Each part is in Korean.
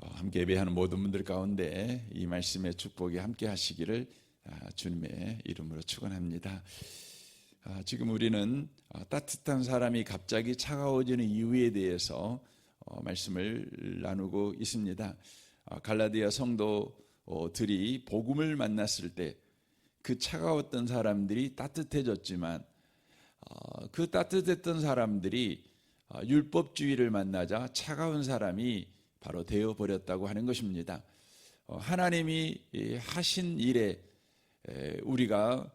함께 예배하는 모든 분들 가운데 이 말씀의 축복이 함께 하시기를 주님의 이름으로 축원합니다. 지금 우리는 따뜻한 사람이 갑자기 차가워지는 이유에 대해서 말씀을 나누고 있습니다. 갈라디아 성도들이 복음을 만났을 때 그 차가웠던 사람들이 따뜻해졌지만 그 따뜻했던 사람들이 율법주의를 만나자 차가운 사람이 바로 되어버렸다고 하는 것입니다. 하나님이 하신 일에 우리가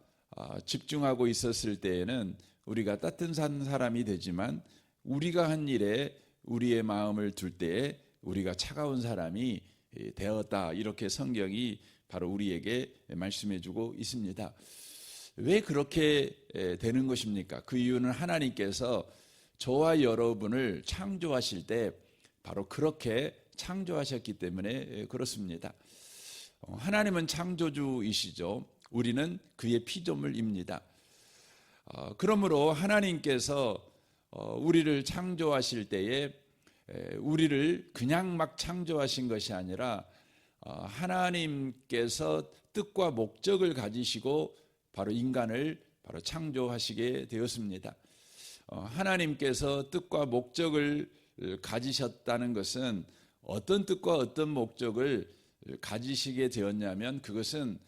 집중하고 있었을 때에는 우리가 따뜻한 사람이 되지만 우리가 한 일에 우리의 마음을 둘 때에 우리가 차가운 사람이 되었다, 이렇게 성경이 바로 우리에게 말씀해주고 있습니다. 왜 그렇게 되는 것입니까? 그 이유는 하나님께서 저와 여러분을 창조하실 때 바로 그렇게 창조하셨기 때문에 그렇습니다. 하나님은 창조주이시죠. 우리는 그의 피조물입니다. 그러므로 하나님께서 우리를 창조하실 때에 우리를 그냥 막 창조하신 것이 아니라 하나님께서 뜻과 목적을 가지시고 바로 인간을 바로 창조하시게 되었습니다. 하나님께서 뜻과 목적을 가지셨다는 것은 어떤 뜻과 어떤 목적을 가지시게 되었냐면 그것은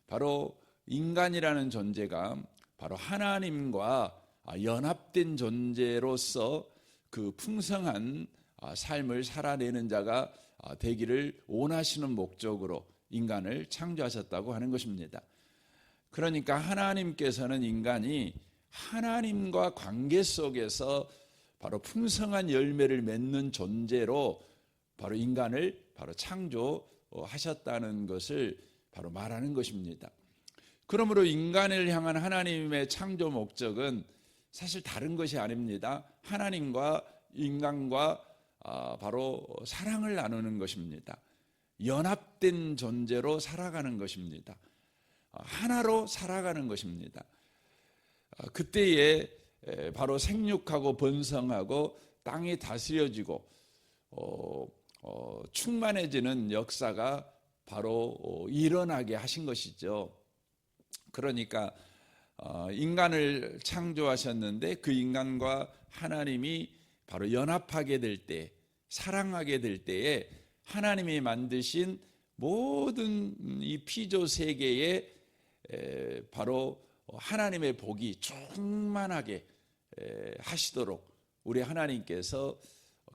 바로 인간이라는 존재가 바로 하나님과 연합된 존재로서 그 풍성한 삶을 살아내는 자가 되기를 원하시는 목적으로 인간을 창조하셨다고 하는 것입니다. 그러니까 하나님께서는 인간이 하나님과 관계 속에서 바로 풍성한 열매를 맺는 존재로 바로 인간을 바로 창조하셨다는 것을 바로 말하는 것입니다. 그러므로 인간을 향한 하나님의 창조 목적은 사실 다른 것이 아닙니다. 하나님과 인간과 바로 사랑을 나누는 것입니다. 연합된 존재로 살아가는 것입니다. 하나로 살아가는 것입니다. 그때에 바로 생육하고 번성하고 땅이 다스려지고 충만해지는 역사가 바로 일어나게 하신 것이죠. 그러니까 인간을 창조하셨는데 그 인간과 하나님이 바로 연합하게 될 때, 사랑하게 될 때에 하나님이 만드신 모든 이 피조 세계에 바로 하나님의 복이 충만하게 하시도록 우리 하나님께서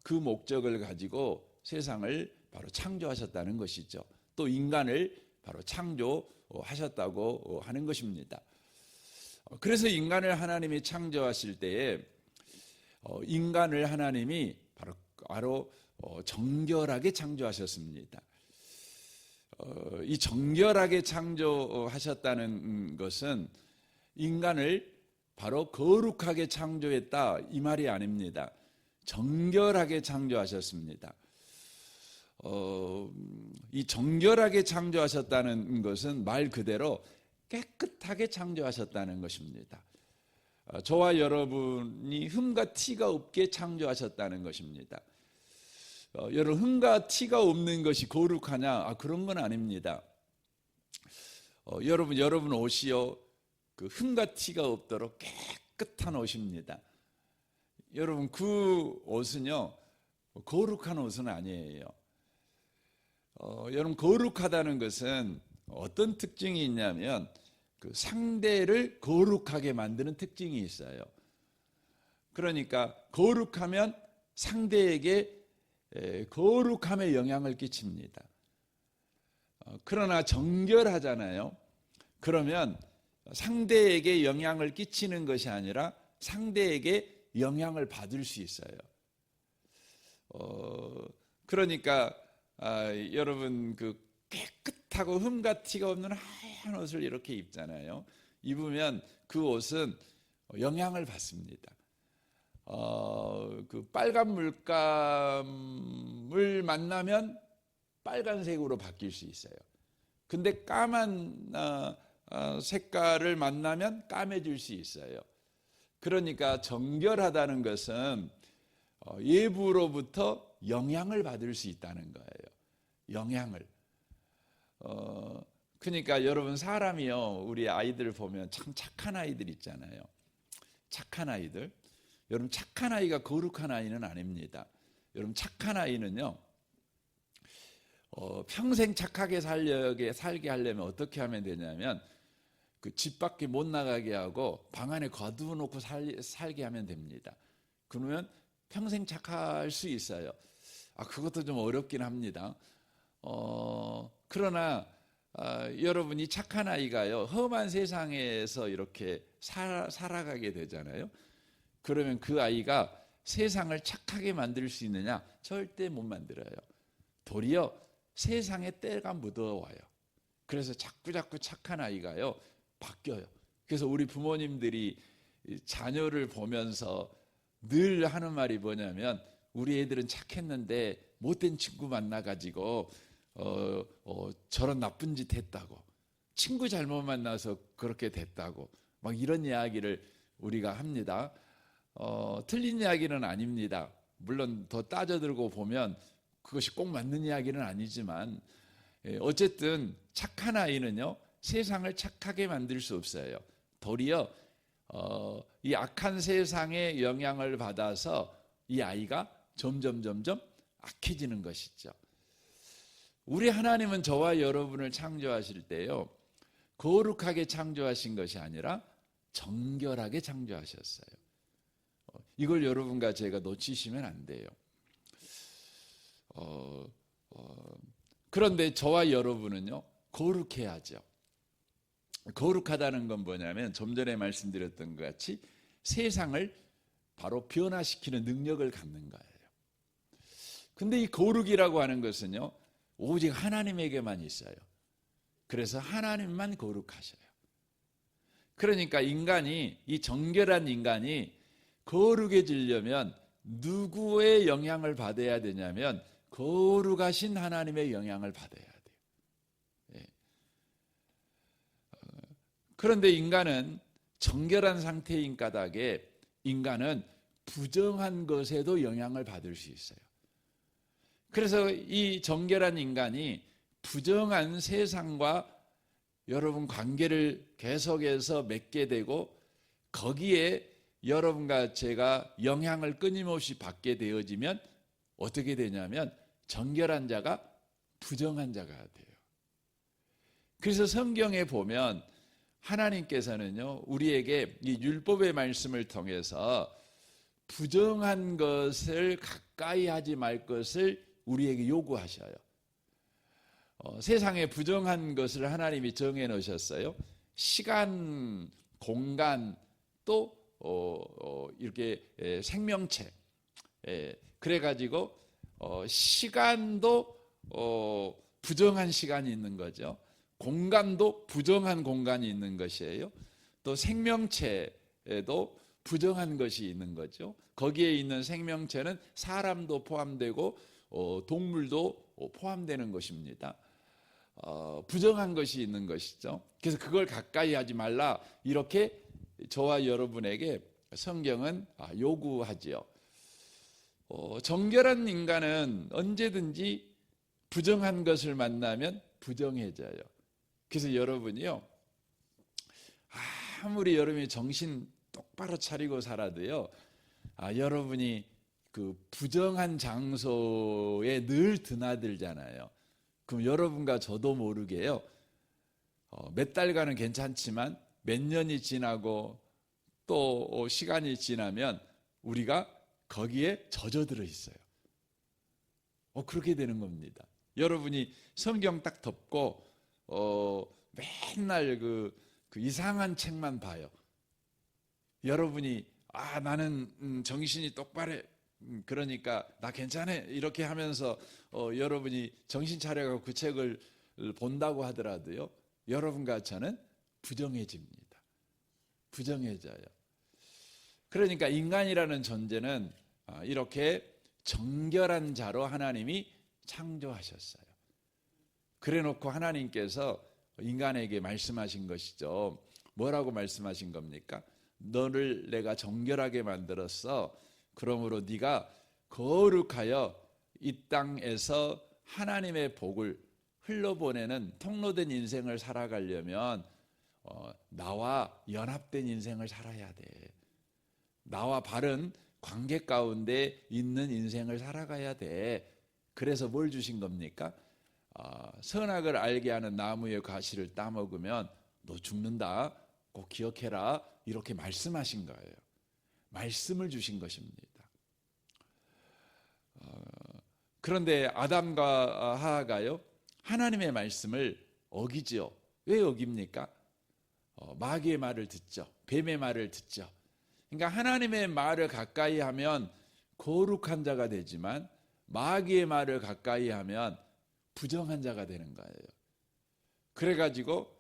그 목적을 가지고 세상을 바로 창조하셨다는 것이죠. 또 인간을 바로 창조하셨다고 하는 것입니다. 그래서 하나님이 창조하실 때에 인간을 하나님이 바로 정결하게 창조하셨습니다. 이 정결하게 창조하셨다는 것은 인간을 바로 거룩하게 창조했다, 이 말이 아닙니다. 정결하게 창조하셨습니다. 이 정결하게 창조하셨다는 것은 말 그대로 깨끗하게 창조하셨다는 것입니다. 저와 여러분이 흠과 티가 없게 창조하셨다는 것입니다. 여러분, 흠과 티가 없는 것이 거룩하냐? 그런 건 아닙니다. 여러분 옷이요, 그 흠과 티가 없도록 깨끗한 옷입니다. 여러분, 그 옷은요, 거룩한 옷은 아니에요. 여러분, 거룩하다는 것은 어떤 특징이 있냐면 그 상대를 거룩하게 만드는 특징이 있어요. 그러니까 거룩하면 상대에게 거룩함에 영향을 끼칩니다. 그러나 정결하잖아요. 그러면 상대에게 영향을 끼치는 것이 아니라 상대에게 영향을 받을 수 있어요. 그러니까 여러분, 그 깨끗하고 흠과 티가 없는 하얀 옷을 이렇게 입잖아요. 입으면 그 옷은 영향을 받습니다. 그 빨간 물감을 만나면 빨간색으로 바뀔 수 있어요. 근데 까만 색깔을 만나면 까매질 수 있어요. 그러니까 정결하다는 것은 외부로부터 영향을 받을 수 있다는 거예요. 영향을. 그러니까 여러분 사람이요, 우리 아이들 보면 참 착한 아이들 있잖아요. 착한 아이들. 여러분 착한 아이가 거룩한 아이는 아닙니다. 여러분 착한 아이는요, 평생 착하게 살게 하려면 어떻게 하면 되냐면 그 집 밖에 못 나가게 하고 방 안에 가두어 놓고 살게 하면 됩니다. 그러면 평생 착할 수 있어요. 그것도 좀 어렵긴 합니다. 그러나 여러분이 착한 아이가요, 험한 세상에서 이렇게 살아가게 되잖아요. 그러면 그 아이가 세상을 착하게 만들 수 있느냐? 절대 못 만들어요. 도리어 세상에 때가 묻어와요. 그래서 자꾸 착한 아이가요, 바뀌어요. 그래서 우리 부모님들이 자녀를 보면서 늘 하는 말이 뭐냐면, 우리 애들은 착했는데 못된 친구 만나가지고 저런 나쁜 짓 했다고, 친구 잘못 만나서 그렇게 됐다고, 막 이런 이야기를 우리가 합니다. 틀린 이야기는 아닙니다. 물론 더 따져들고 보면 그것이 꼭 맞는 이야기는 아니지만, 어쨌든 착한 아이는요, 세상을 착하게 만들 수 없어요. 도리어 이 악한 세상의 영향을 받아서 이 아이가 점점 악해지는 것이죠. 우리 하나님은 저와 여러분을 창조하실 때요, 거룩하게 창조하신 것이 아니라 정결하게 창조하셨어요. 이걸 여러분과 제가 놓치시면 안 돼요. 그런데 저와 여러분은요, 거룩해야죠. 거룩하다는 건 뭐냐면 좀 전에 말씀드렸던 것 같이 세상을 바로 변화시키는 능력을 갖는 거예요. 근데 이 거룩이라고 하는 것은요, 오직 하나님에게만 있어요. 그래서 하나님만 거룩하셔요. 그러니까 인간이, 이 정결한 인간이 거룩해지려면 누구의 영향을 받아야 되냐면 거룩하신 하나님의 영향을 받아야 돼요. 그런데 인간은 정결한 상태인 까닭에 인간은 부정한 것에도 영향을 받을 수 있어요. 그래서 이 정결한 인간이 부정한 세상과 여러분 관계를 계속해서 맺게 되고, 거기에 여러분과 제가 영향을 끊임없이 받게 되어지면 어떻게 되냐면 정결한 자가 부정한 자가 돼요. 그래서 성경에 보면 하나님께서는요, 우리에게 이 율법의 말씀을 통해서 부정한 것을 가까이 하지 말 것을 우리에게 요구하셔요. 세상에 부정한 것을 하나님이 정해 놓으셨어요. 시간, 공간, 또 이렇게 생명체. 그래가지고 시간도 부정한 시간이 있는 거죠. 공간도 부정한 공간이 있는 것이에요. 또 생명체에도 부정한 것이 있는 거죠. 거기에 있는 생명체는 사람도 포함되고 동물도 포함되는 것입니다. 부정한 것이 있는 것이죠. 그래서 그걸 가까이 하지 말라, 이렇게 저와 여러분에게 성경은 요구하지요. 정결한 인간은 언제든지 부정한 것을 만나면 부정해져요. 그래서 여러분이요, 아무리 여러분이 정신 똑바로 차리고 살아도요, 여러분이 그 부정한 장소에 늘 드나들잖아요. 그럼 여러분과 저도 모르게요, 몇 달간은 괜찮지만 몇 년이 지나고 또 시간이 지나면 우리가 거기에 젖어들어 있어요. 그렇게 되는 겁니다. 여러분이 성경 딱 덮고 맨날 그 이상한 책만 봐요. 여러분이 나는 정신이 똑바로 그러니까 나 괜찮아 이렇게 하면서 여러분이 정신 차려가지고 그 책을 본다고 하더라도요, 여러분과 저는 부정해집니다. 부정해져요. 그러니까 인간이라는 존재는 이렇게 정결한 자로 하나님이 창조하셨어요. 그래놓고 하나님께서 인간에게 말씀하신 것이죠. 뭐라고 말씀하신 겁니까? 너를 내가 정결하게 만들었어. 그러므로 네가 거룩하여 이 땅에서 하나님의 복을 흘러보내는 통로된 인생을 살아가려면 나와 연합된 인생을 살아야 돼. 나와 바른 관계 가운데 있는 인생을 살아가야 돼. 그래서 뭘 주신 겁니까? 선악을 알게 하는 나무의 과실을 따먹으면 너 죽는다. 꼭 기억해라. 이렇게 말씀하신 거예요. 말씀을 주신 것입니다. 그런데 아담과 하와가요, 하나님의 말씀을 어기지요. 왜 어깁니까? 마귀의 말을 듣죠. 뱀의 말을 듣죠. 그러니까 하나님의 말을 가까이 하면 거룩한 자가 되지만 마귀의 말을 가까이 하면 부정한 자가 되는 거예요. 그래가지고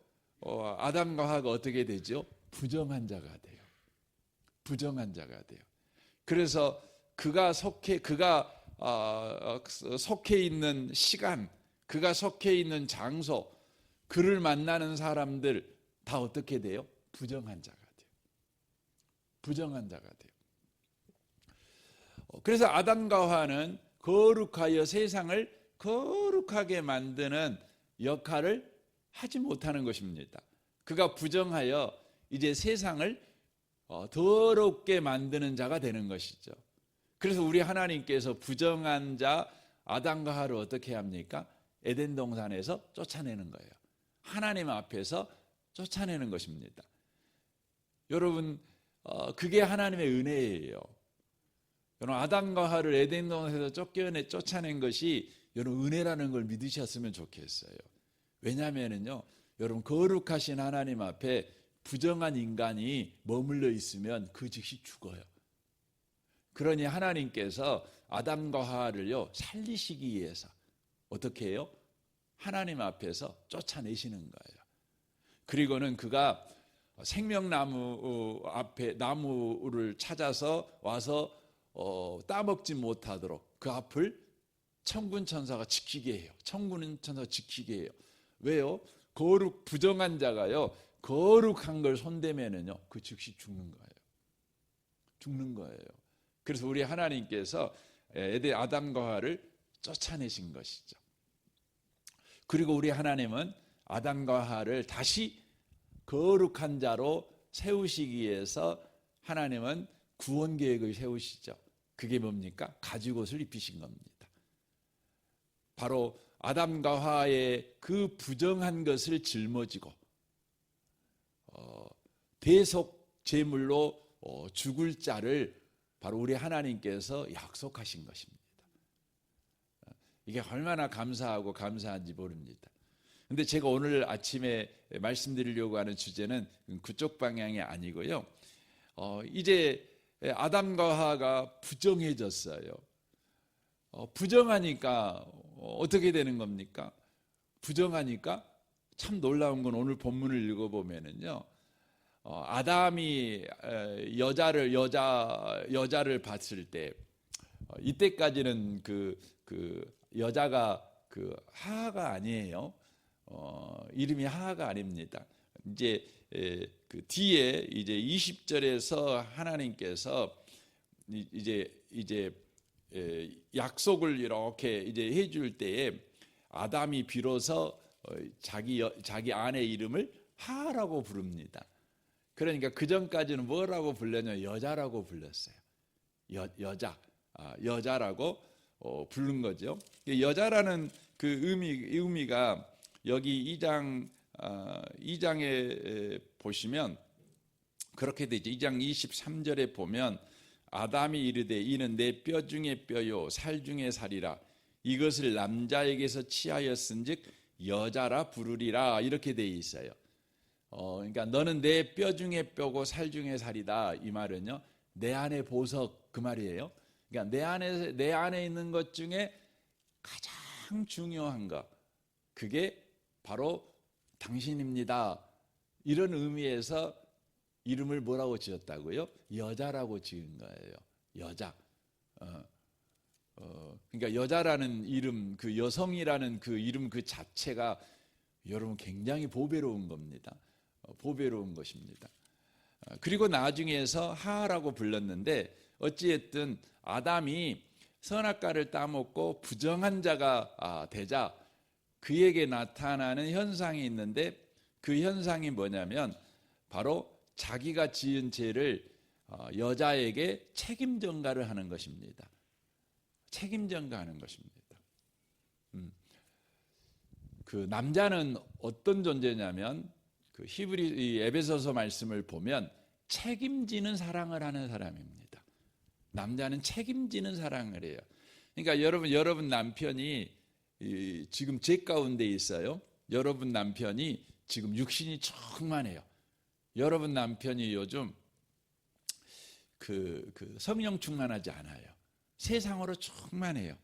아담과 하와가 어떻게 되죠? 부정한 자가 돼요. 부정한 자가 돼요. 그래서 그가 속해 있는 시간, 그가 속해 있는 장소, 그를 만나는 사람들 다 어떻게 돼요? 부정한 자가 돼요. 부정한 자가 돼요. 그래서 아담과 하와는 거룩하여 세상을 거룩하게 만드는 역할을 하지 못하는 것입니다. 그가 부정하여 이제 세상을 더럽게 만드는 자가 되는 것이죠. 그래서 우리 하나님께서 부정한 자 아담과 하와를 어떻게 합니까? 에덴 동산에서 쫓아내는 거예요. 하나님 앞에서 쫓아내는 것입니다. 여러분, 그게 하나님의 은혜예요. 여러분, 아담과 하와를 에덴 동산에서 쫓아낸 것이 여러분 은혜라는 걸 믿으셨으면 좋겠어요. 왜냐하면요, 여러분 거룩하신 하나님 앞에 부정한 인간이 머물러 있으면 그 즉시 죽어요. 그러니 하나님께서 아담과 하와를요 살리시기 위해서 어떻게 해요? 하나님 앞에서 쫓아내시는 거예요. 그리고는 그가 생명나무 앞에 나무를 찾아서 와서 따먹지 못하도록 그 앞을 천군 천사가 지키게 해요. 천군 천사가 지키게 해요. 왜요? 부정한 자가요 거룩한 걸 손대면은요 그 즉시 죽는 거예요. 죽는 거예요. 그래서 우리 하나님께서 아담과 하와를 쫓아내신 것이죠. 그리고 우리 하나님은 아담과 하와를 다시 거룩한 자로 세우시기 위해서 하나님은 구원 계획을 세우시죠. 그게 뭡니까? 가죽옷을 입히신 겁니다. 바로 아담과 하와의 그 부정한 것을 짊어지고 대속 제물로 죽을 자를 바로 우리 하나님께서 약속하신 것입니다. 이게 얼마나 감사하고 감사한지 모릅니다. 근데 제가 오늘 아침에 말씀드리려고 하는 주제는 그쪽 방향이 아니고요. 이제 아담과 하와가 부정해졌어요. 부정하니까 어떻게 되는 겁니까? 부정하니까 참 놀라운 건 오늘 본문을 읽어보면은요. 아담이 여자를 봤을 때 이때까지는 그 여자가 그 하하가 아니에요. 이름이 하하가 아닙니다. 이제 그 뒤에 이제 20절에서 하나님께서 이제 약속을 이렇게 이제 해줄 때에 아담이 비로소 자기 아내 이름을 하하라고 부릅니다. 그러니까 그 전까지는 뭐라고 불렀냐? 여자라고 불렀어요. 여자라고 부른 거죠. 여자라는 그 의미가 여기 2장에 보시면 그렇게 되죠. 2장 23절에 보면 아담이 이르되 이는 내 뼈 중에 뼈요 살 중에 살이라 이것을 남자에게서 취하였은즉 여자라 부르리라 이렇게 돼 있어요. 그러니까 너는 내 뼈 중에 뼈고 살 중에 살이다. 이 말은요 내 안에 보석 그 말이에요. 그러니까 내 안에 있는 것 중에 가장 중요한 것 그게 바로 당신입니다. 이런 의미에서 이름을 뭐라고 지었다고요? 여자라고 지은 거예요. 여자. 그러니까 여자라는 이름, 그 여성이라는 그 이름 그 자체가 여러분 굉장히 보배로운 겁니다. 보배로운 것입니다. 그리고 나중에서 하하라고 불렀는데 어찌했든 아담이 선악과를 따먹고 부정한 자가 되자 그에게 나타나는 현상이 있는데, 그 현상이 뭐냐면 바로 자기가 지은 죄를 여자에게 책임 전가를 하는 것입니다. 책임 전가하는 것입니다. 그 남자는 어떤 존재냐면, 그 히브리 에베소서 말씀을 보면 책임지는 사랑을 하는 사람입니다. 남자는 책임지는 사랑을 해요. 그러니까 여러분 남편이 지금 죄 가운데 있어요. 여러분 남편이 지금 육신이 충만해요. 여러분 남편이 요즘 그 성령 충만하지 않아요. 세상으로 충만해요.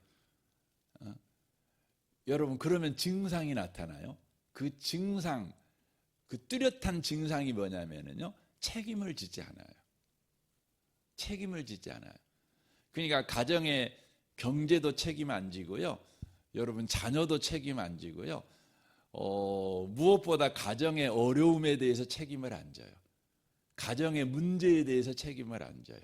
여러분, 그러면 증상이 나타나요. 그 증상, 그 뚜렷한 증상이 뭐냐면요, 책임을 지지 않아요. 책임을 지지 않아요. 그러니까 가정의 경제도 책임 안 지고요, 여러분 자녀도 책임 안 지고요, 무엇보다 가정의 어려움에 대해서 책임을 안 져요. 가정의 문제에 대해서 책임을 안 져요.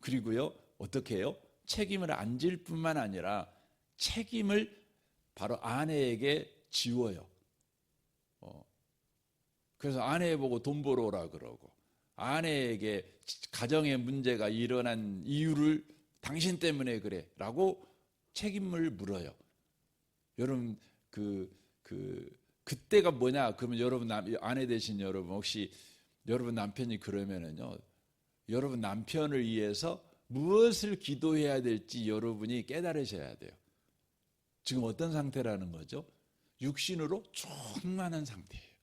그리고요, 어떻게 해요? 책임을 안 질 뿐만 아니라 책임을 바로 아내에게 지워요. 그래서 아내 보고 돈 벌어 오라 그러고, 아내에게 가정의 문제가 일어난 이유를 당신 때문에 그래 라고 책임을 물어요. 여러분, 그때가 뭐냐? 그러면 여러분 아내 되신 여러분, 혹시 여러분 남편이 그러면은요, 여러분 남편을 위해서 무엇을 기도해야 될지 여러분이 깨달으셔야 돼요. 지금 어떤 상태라는 거죠? 육신으로 충만한 상태예요.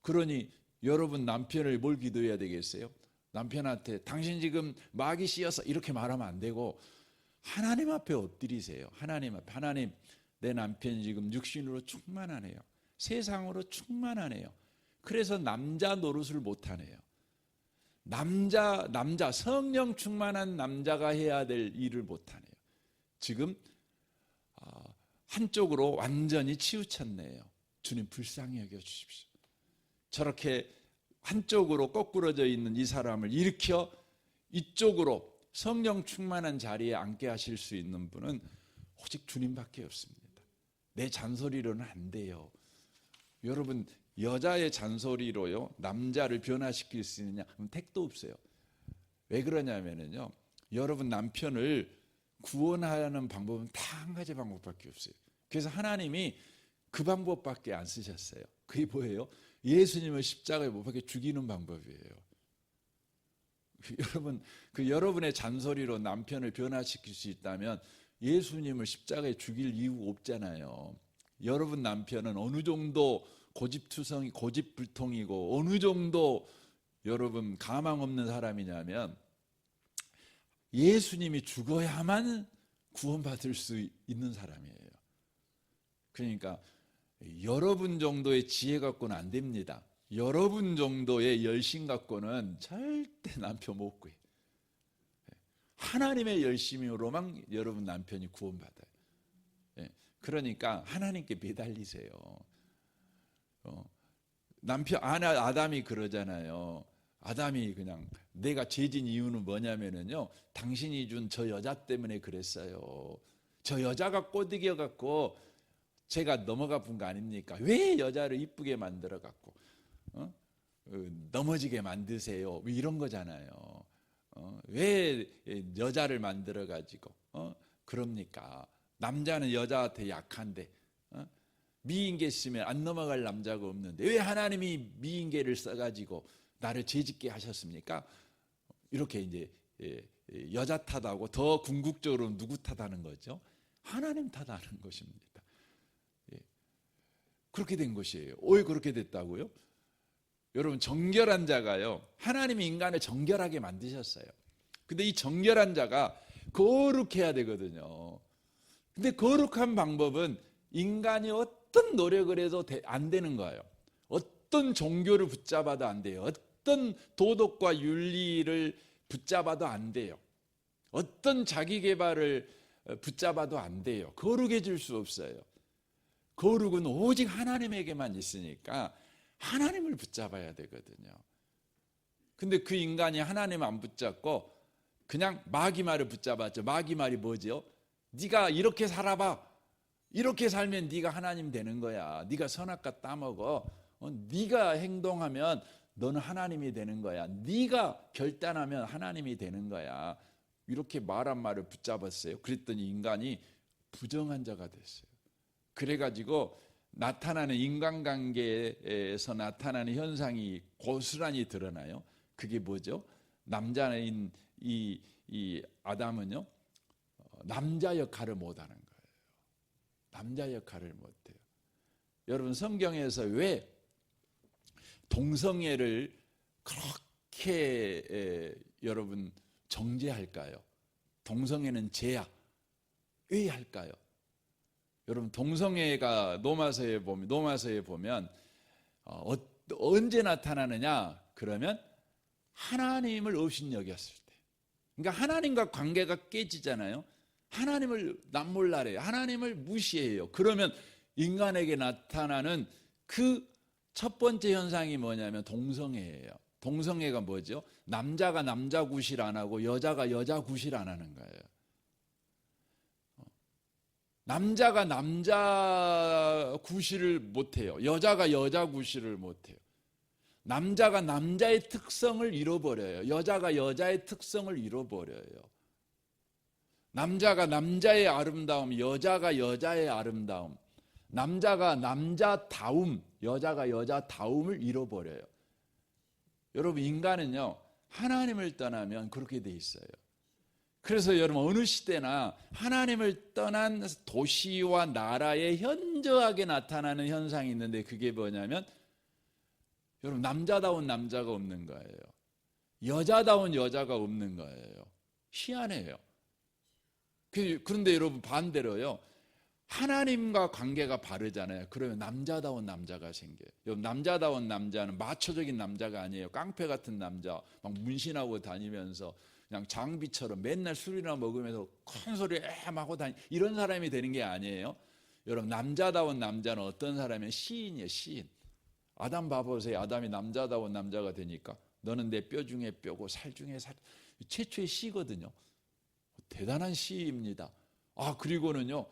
그러니 여러분 남편을 뭘 기도해야 되겠어요? 남편한테 당신 지금 마귀 씌어서 이렇게 말하면 안 되고, 하나님 앞에 엎드리세요. 하나님 앞에, 하나님, 내 남편이 지금 육신으로 충만하네요. 세상으로 충만하네요. 그래서 남자 노릇을 못하네요. 남자 성령 충만한 남자가 해야 될 일을 못하네요. 지금 한쪽으로 완전히 치우쳤네요. 주님 불쌍히 여겨주십시오. 저렇게 한쪽으로 거꾸러져 있는 이 사람을 일으켜 이쪽으로 성령 충만한 자리에 앉게 하실 수 있는 분은 오직 주님밖에 없습니다. 내 잔소리로는 안 돼요. 여러분, 여자의 잔소리로요 남자를 변화시킬 수 있느냐? 그럼 택도 없어요. 왜 그러냐면요, 여러분 남편을 구원하는 방법은 다 한 가지 방법밖에 없어요. 그래서 하나님이 그 방법밖에 안 쓰셨어요. 그게 뭐예요? 예수님을 십자가에 못 박혀 죽이는 방법이에요. 여러분, 여러분의 잔소리로 남편을 변화시킬 수 있다면 예수님을 십자가에 죽일 이유가 없잖아요. 여러분 남편은 어느 정도 고집투성이, 고집불통이고 어느 정도 여러분 가망 없는 사람이냐면, 예수님이 죽어야만 구원받을 수 있는 사람이에요. 그러니까 여러분 정도의 지혜 갖고는 안 됩니다. 여러분 정도의 열심 갖고는 절대 남편 못 구해요. 하나님의 열심으로만 여러분 남편이 구원받아요. 그러니까 하나님께 매달리세요. 남편 아담이 그러잖아요. 아담이 그냥, 내가 죄진 이유는 뭐냐면은요, 당신이 준 저 여자 때문에 그랬어요. 저 여자가 꼬드겨 갖고 제가 넘어가 본 거 아닙니까? 왜 여자를 이쁘게 만들어 갖고 넘어지게 만드세요? 이런 거잖아요. 왜 여자를 만들어 가지고 그럽니까? 남자는 여자한테 약한데, 미인계 쓰면 안 넘어갈 남자가 없는데 왜 하나님이 미인계를 써가지고 나를 죄짓게 하셨습니까? 이렇게 이제 여자 탓하고, 더 궁극적으로 누구 탓하는 거죠? 하나님 탓하는 것입니다. 그렇게 된 것이에요. 왜 그렇게 됐다고요? 여러분, 정결한 자가요, 하나님이 인간을 정결하게 만드셨어요. 근데 이 정결한 자가 거룩해야 되거든요. 근데 거룩한 방법은 인간이 어떤 노력을 해도 안 되는 거예요. 어떤 종교를 붙잡아도 안 돼요. 어떤 도덕과 윤리를 붙잡아도 안 돼요. 어떤 자기 개발을 붙잡아도 안 돼요. 거룩해질 수 없어요. 거룩은 오직 하나님에게만 있으니까 하나님을 붙잡아야 되거든요. 근데 그 인간이 하나님 안 붙잡고 그냥 마귀 말을 붙잡았죠. 마귀 말이 뭐죠? 네가 이렇게 살아봐. 이렇게 살면 네가 하나님 되는 거야. 네가 선악과 따먹어. 네가 행동하면 너는 하나님이 되는 거야. 네가 결단하면 하나님이 되는 거야. 이렇게 말한 말을 붙잡았어요. 그랬더니 인간이 부정한 자가 됐어요. 그래가지고 나타나는 인간관계에서 나타나는 현상이 고스란히 드러나요. 그게 뭐죠? 남자인 이 아담은요, 남자 역할을 못하는 거예요. 남자 역할을 못해요. 여러분, 성경에서 왜 동성애를 그렇게 여러분 정죄할까요? 동성애는 죄야. 왜 할까요? 여러분, 동성애가 노마서에 보면 언제 나타나느냐? 그러면 하나님을 업신여겼을 때. 그러니까 하나님과 관계가 깨지잖아요. 하나님을 남몰라래요. 하나님을 무시해요. 그러면 인간에게 나타나는 그 첫 번째 현상이 뭐냐면 동성애예요. 동성애가 뭐죠? 남자가 남자 구실 안 하고 여자가 여자 구실 안 하는 거예요. 남자가 남자 구실을 못해요. 여자가 여자 구실을 못해요. 남자가 남자의 특성을 잃어버려요. 여자가 여자의 특성을 잃어버려요. 남자가 남자의 아름다움, 여자가 여자의 아름다움, 남자가 남자다움, 여자가 여자다움을 잃어버려요. 여러분, 인간은요, 하나님을 떠나면 그렇게 돼 있어요. 그래서 여러분, 어느 시대나 하나님을 떠난 도시와 나라에 현저하게 나타나는 현상이 있는데, 그게 뭐냐면 여러분, 남자다운 남자가 없는 거예요. 여자다운 여자가 없는 거예요. 희한해요. 그런데 여러분, 반대로요, 하나님과 관계가 바르잖아요. 그러면 남자다운 남자가 생겨요. 여러분, 남자다운 남자는 마초적인 남자가 아니에요. 깡패 같은 남자, 막 문신하고 다니면서 그냥 장비처럼 맨날 술이나 먹으면서 큰 소리 막 하고 이런 사람이 되는 게 아니에요. 여러분, 남자다운 남자는 어떤 사람이에요? 시인이에요. 시인. 아담 봐보세요. 아담이 남자다운 남자가 되니까 너는 내 뼈 중에 뼈고 살 중에 살. 최초의 시거든요. 대단한 시입니다. 그리고는요,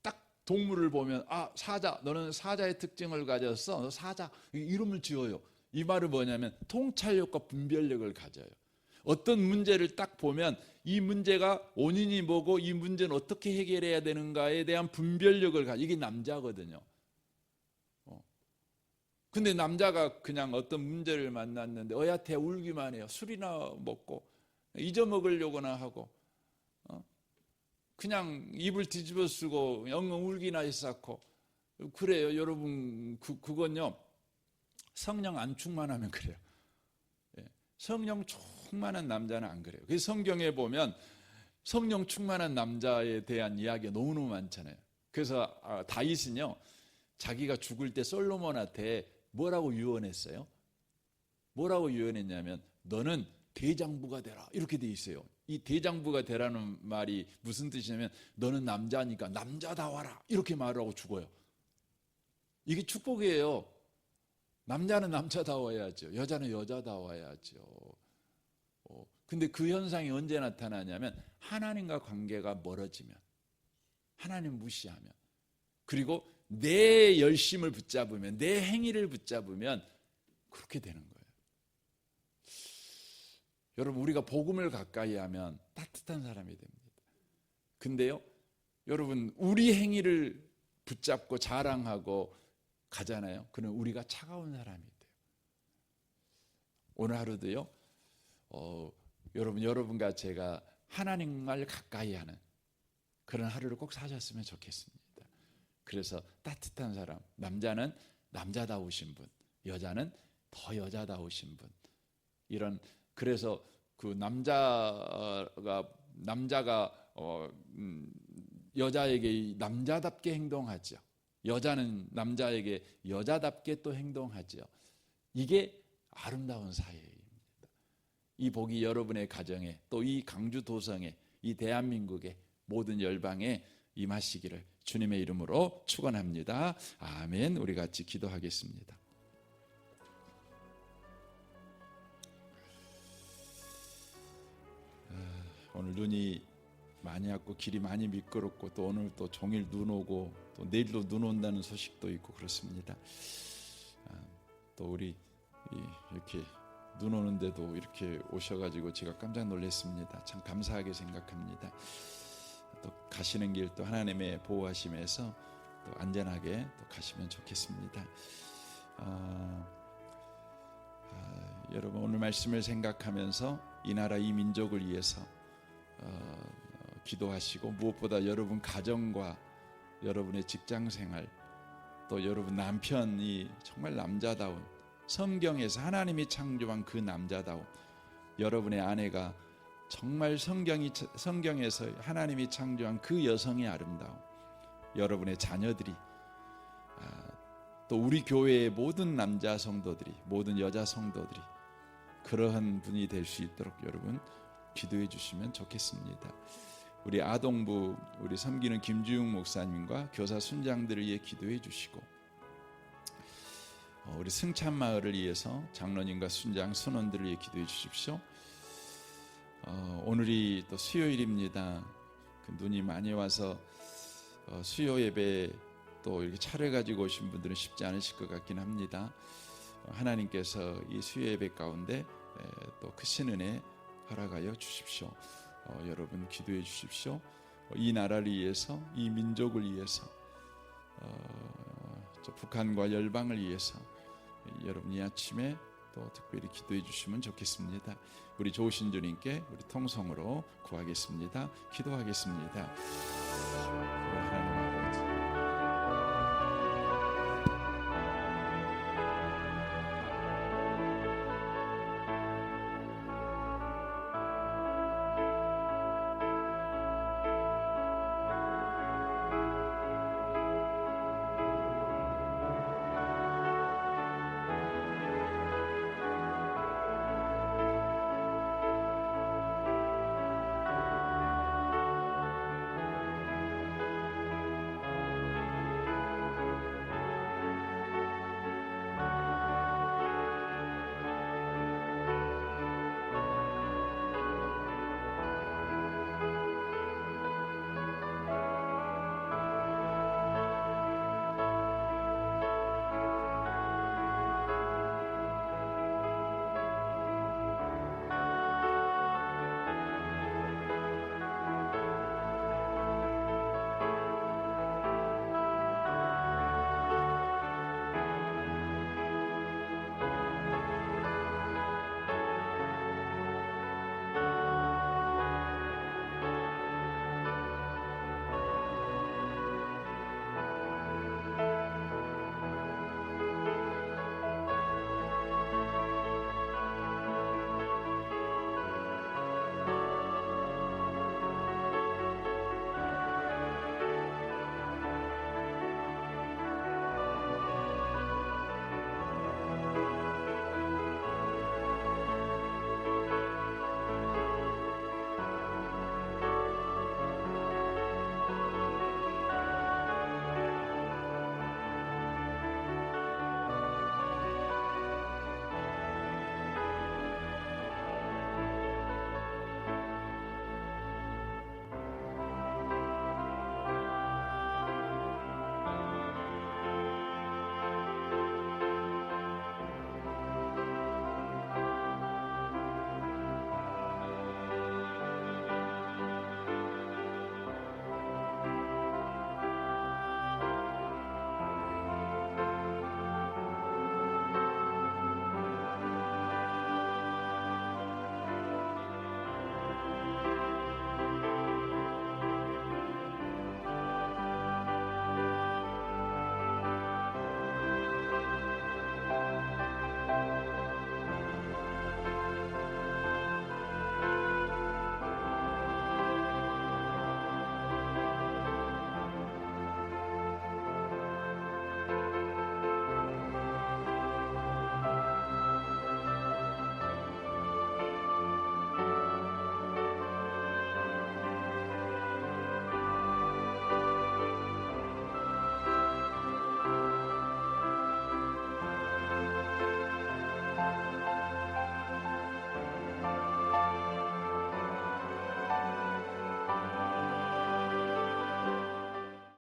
딱 동물을 보면 사자, 너는 사자의 특징을 가졌어. 너 사자. 이름을 지어요. 이 말은 뭐냐면 통찰력과 분별력을 가져요. 어떤 문제를 딱 보면 이 문제가 원인이 뭐고 이 문제는 어떻게 해결해야 되는가에 대한 분별력을 가져. 이게 남자거든요. 근데 남자가 그냥 어떤 문제를 만났는데 어야태 울기만 해요. 술이나 먹고 잊어먹으려고나 하고 그냥 입을 뒤집어 쓰고 엉엉 울기나 했었고 그래요. 여러분, 그건요, 성령 안 충만하면 그래요. 성령 충만한 남자는 안 그래요. 그래서 성경에 보면 성령 충만한 남자에 대한 이야기가 너무너무 많잖아요. 그래서 다윗은요, 자기가 죽을 때 솔로몬한테 뭐라고 유언했어요? 뭐라고 유언했냐면 너는 대장부가 되라, 이렇게 돼 있어요. 이 대장부가 되라는 말이 무슨 뜻이냐면 너는 남자니까 남자다워라, 이렇게 말하고 죽어요. 이게 축복이에요. 남자는 남자다워야죠. 여자는 여자다워야죠. 근데 그 현상이 언제 나타나냐면 하나님과 관계가 멀어지면, 하나님 무시하면, 그리고 내 열심을 붙잡으면, 내 행위를 붙잡으면 그렇게 되는 거예요. 여러분, 우리가 복음을 가까이 하면 따뜻한 사람이 됩니다. 근데요, 여러분, 우리 행위를 붙잡고 자랑하고 가잖아요. 그럼 우리가 차가운 사람이 돼요. 오늘 하루도요, 여러분과 제가 하나님을 가까이 하는 그런 하루를 꼭 사셨으면 좋겠습니다. 그래서 따뜻한 사람, 남자는 남자다우신 분, 여자는 더 여자다우신 분, 이런, 그래서 그 남자가 여자에게 남자답게 행동하죠. 여자는 남자에게 여자답게 또 행동하죠. 이게 아름다운 사회입니다. 이 복이 여러분의 가정에, 또 이 강주 도성에, 이 대한민국의 모든 열방에 임하시기를 주님의 이름으로 축원합니다. 아멘. 우리 같이 기도하겠습니다. 오늘 눈이 많이 왔고 길이 많이 미끄럽고 또 오늘 또 종일 눈 오고 또 내일도 눈 온다는 소식도 있고 그렇습니다. 또 우리 이렇게 눈 오는데도 이렇게 오셔가지고 제가 깜짝 놀랐습니다. 참 감사하게 생각합니다. 또 가시는 길 또 하나님의 보호하심에서 또 안전하게 또 가시면 좋겠습니다. 여러분 오늘 말씀을 생각하면서 이 나라 이 민족을 위해서 기도하시고 무엇보다 여러분 가정과 여러분의 직장생활 또 여러분 남편이 정말 남자다운 성경에서 하나님이 창조한 그 남자다운 여러분의 아내가 정말 성경에서 하나님이 창조한 그 여성의 아름다움 여러분의 자녀들이 또 우리 교회의 모든 남자 성도들이 모든 여자 성도들이 그러한 분이 될 수 있도록 여러분 기도해 주시면 좋겠습니다. 우리 아동부 우리 섬기는 김주용 목사님과 교사 순장들을 위해 기도해 주시고 우리 승찬마을을 위해서 장로님과 순장 순원들을 위해 기도해 주십시오. 오늘이 또 수요일입니다. 그 눈이 많이 와서 수요 예배 또 이렇게 차를 가지고 오신 분들은 쉽지 않으실 것 같긴 합니다. 하나님께서 이 수요 예배 가운데 또 크신 은혜 허락하여 주십시오. 여러분 기도해 주십시오. 이 나라를 위해서 이 민족을 위해서 북한과 열방을 위해서 여러분 이 아침에 또 특별히 기도해 주시면 좋겠습니다. 우리 좋으신 주님께 우리 통성으로 구하겠습니다. 기도하겠습니다.